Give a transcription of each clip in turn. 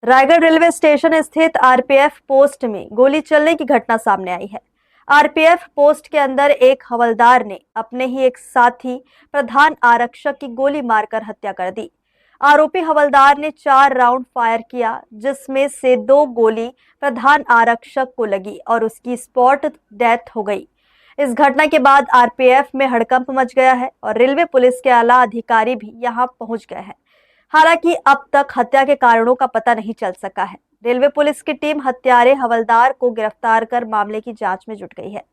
Raigarh railway station स्थित RPF post में गोली चलने की घटना सामने आई है। आरपीएफ पोस्ट के अंदर एक हवलदार ने अपने ही एक साथी प्रधान आरक्षक की गोली मारकर हत्या कर दी। आरोपी हवलदार ने 4 राउंड फायर किया, जिसमें से 2 गोली प्रधान आरक्षक को लगी और उसकी स्पॉट डेथ हो गई। इस घटना के बाद आरपीएफ में हड़कंप मच गया है और रेलवे पुलिस के आला अधिकारी भी यहां पहुंच गए हैं। हालांकि अब तक हत्या के कारणों का पता नहीं चल सका है। रेलवे पुलिस की टीम हत्यारे हवलदार को गिरफ्तार कर मामले की जांच में जुट गई है।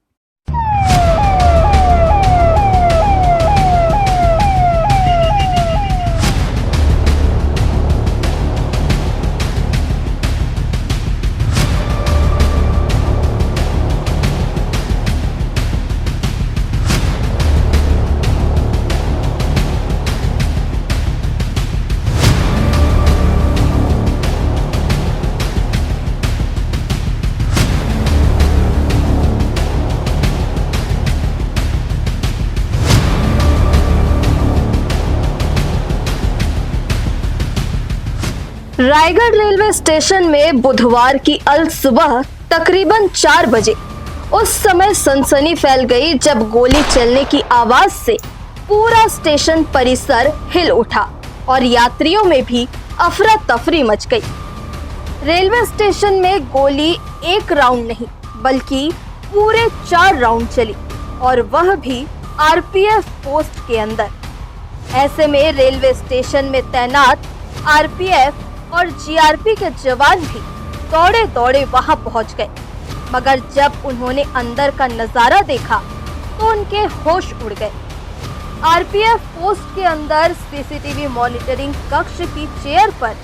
रायगढ़ रेलवे स्टेशन में बुधवार की अल सुबह तकरीबन 4 बजे उस समय सनसनी फैल गई जब गोली चलने की आवाज से पूरा स्टेशन परिसर हिल उठा और यात्रियों में भी अफरा तफरी मच गई। रेलवे स्टेशन में गोली एक राउंड नहीं बल्कि पूरे 4 राउंड चली और वह भी आरपीएफ पोस्ट के अंदर। ऐसे में रेलवे स्टेशन में तैनात आरपीएफ और जीआरपी के जवान भी दौड़े दौड़े वहां पहुंच गए, मगर जब उन्होंने अंदर का नजारा देखा तो उनके होश उड़ गए। आरपीएफ पोस्ट के अंदर सीसीटीवी मॉनिटरिंग कक्ष की चेयर पर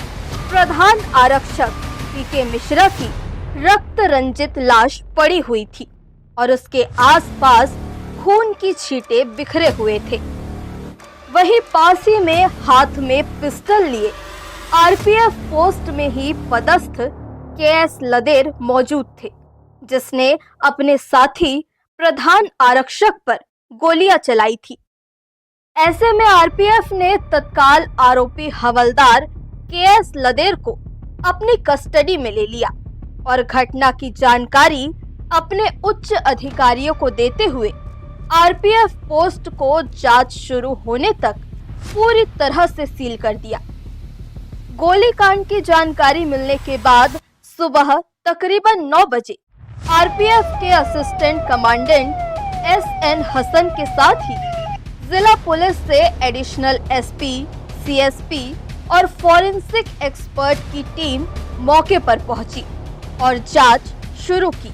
प्रधान आरक्षक पीके मिश्रा की रक्त रंजित लाश पड़ी हुई थी और उसके आसपास खून की छींटें बिखरे हुए थे। वहीं पास ही में हाथ में पिस्टल लिए आरपीएफ पोस्ट में ही पदस्थ केएस लदेर मौजूद थे, जिसने अपने साथी प्रधान आरक्षक पर गोलियां चलाई थी। ऐसे में आरपीएफ ने तत्काल आरोपी हवलदार केएस लदेर को अपनी कस्टडी में ले लिया और घटना की जानकारी अपने उच्च अधिकारियों को देते हुए आरपीएफ पोस्ट को जांच शुरू होने तक पूरी तरह से सील कर दिया। गोलीकांड की जानकारी मिलने के बाद सुबह तकरीबन 9 बजे आरपीएफ के असिस्टेंट कमांडेंट एसएन हसन के साथ ही जिला पुलिस से एडिशनल एसपी, सीएसपी और फॉरेंसिक एक्सपर्ट की टीम मौके पर पहुंची और जांच शुरू की।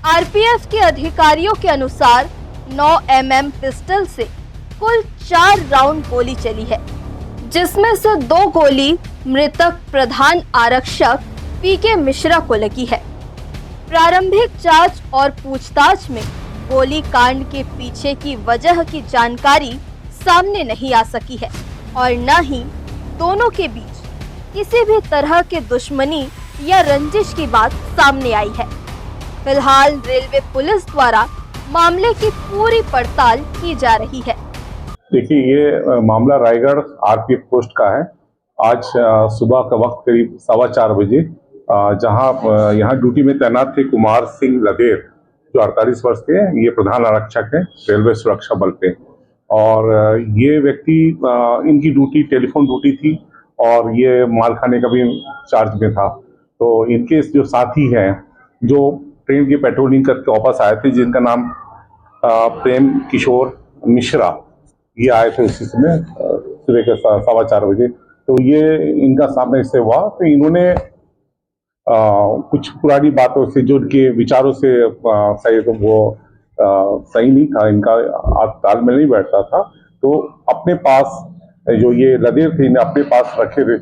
आरपीएफ के अधिकारियों के अनुसार 9 mm पिस्टल से कुल 4 राउंड गोली चली है, जिसमें से 2 गोली मृतक प्रधान आरक्षक पीके मिश्रा को लगी है। प्रारंभिक जांच और पूछताछ में गोली कांड के पीछे की वजह की जानकारी सामने नहीं आ सकी है और न ही दोनों के बीच किसी भी तरह के दुश्मनी या रंजिश की बात सामने आई है। फिलहाल रेलवे पुलिस द्वारा मामले की पूरी पड़ताल की जा रही है। देखिए, ये मामला रायगढ़ आरपीएफ पोस्ट का है। आज सुबह का वक्त करीब 4:15 बजे जहां यहाँ ड्यूटी में तैनात थे कुमार सिंह लदेर, जो 48 वर्ष के हैं। ये प्रधान आरक्षक है रेलवे सुरक्षा बल पे, और ये व्यक्ति इनकी ड्यूटी टेलीफोन ड्यूटी थी और ये मालखाने का भी चार्ज में था। तो इनके जो साथी हैं जो ट्रेन की पेट्रोलिंग करके वापस आए थे, जिनका नाम प्रेम किशोर मिश्रा, ये आए थे उसी समय सुबह के 4:15 बजे। तो ये इनका सामने से हुआ, तो इन्होंने कुछ पुरानी बातों से, जो उनके विचारों से सही, तो वो सही नहीं था, इनका तालमेल नहीं बैठता था। तो अपने पास जो ये लदेर थे, इन्हें अपने पास रखे थे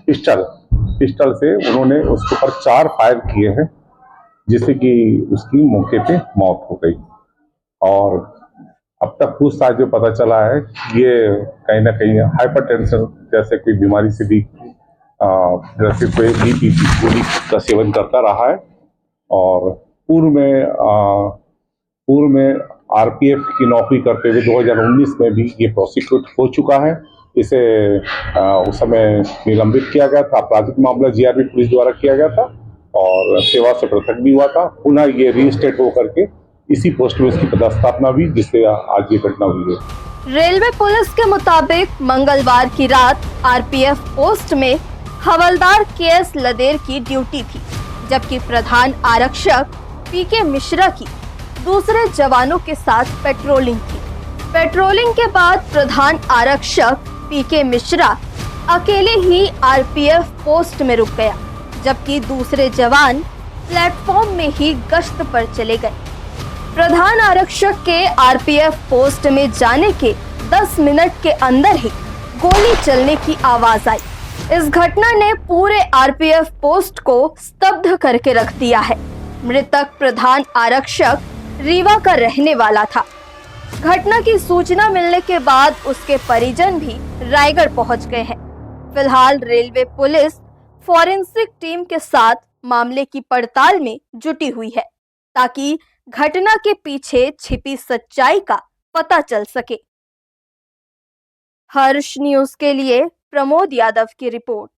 पिस्टल से उन्होंने उसके ऊपर 4 फायर किए हैं, जिससे कि उसकी मौके पे मौत हो गई। और अब तक पूछताछ जो पता चला है, ये कहीं ना कहीं हाइपरटेंशन जैसे कोई बीमारी से भी ग्रसित हुए, बीपी गोली का सेवन करता रहा है। और पूर्व में आरपीएफ की नौकरी करते हुए 2019 में भी ये प्रोसिक्यूट हो चुका है। इसे उस समय निलंबित किया गया था। आपराधिक मामला जीआरपी पुलिस द्वारा किया गया था और सेवा से पृथक भी हुआ था। पुनः ये रीस्टेट होकर के इसी पोस्ट में इसकी पदस्थापना हुई, जिससे आज ये घटना हुई है। रेलवे पुलिस के मुताबिक मंगलवार की रात आरपीएफ पोस्ट में हवलदार केएस लदेर की ड्यूटी थी, जबकि प्रधान आरक्षक पीके मिश्रा की दूसरे जवानों के साथ पेट्रोलिंग थी। पेट्रोलिंग के बाद प्रधान आरक्षक पीके मिश्रा अकेले ही आरपीएफ पोस्ट में रुक गया, जबकि दूसरे जवान प्लेटफॉर्म में ही गश्त पर चले गए। प्रधान आरक्षक के आरपीएफ पोस्ट में जाने के 10 मिनट के अंदर ही गोली चलने की आवाज आई। इस घटना ने पूरे आरपीएफ पोस्ट को स्तब्ध करके रख दिया है। मृतक प्रधान आरक्षक रीवा का रहने वाला था। घटना की सूचना मिलने के बाद उसके परिजन भी रायगढ़ पहुंच गए हैं। फिलहाल रेलवे पुलिस फॉरेंसिक टीम के साथ मामले की पड़ताल में जुटी हुई है, ताकि घटना के पीछे छिपी सच्चाई का पता चल सके। हर्ष न्यूज के लिए प्रमोद यादव की रिपोर्ट।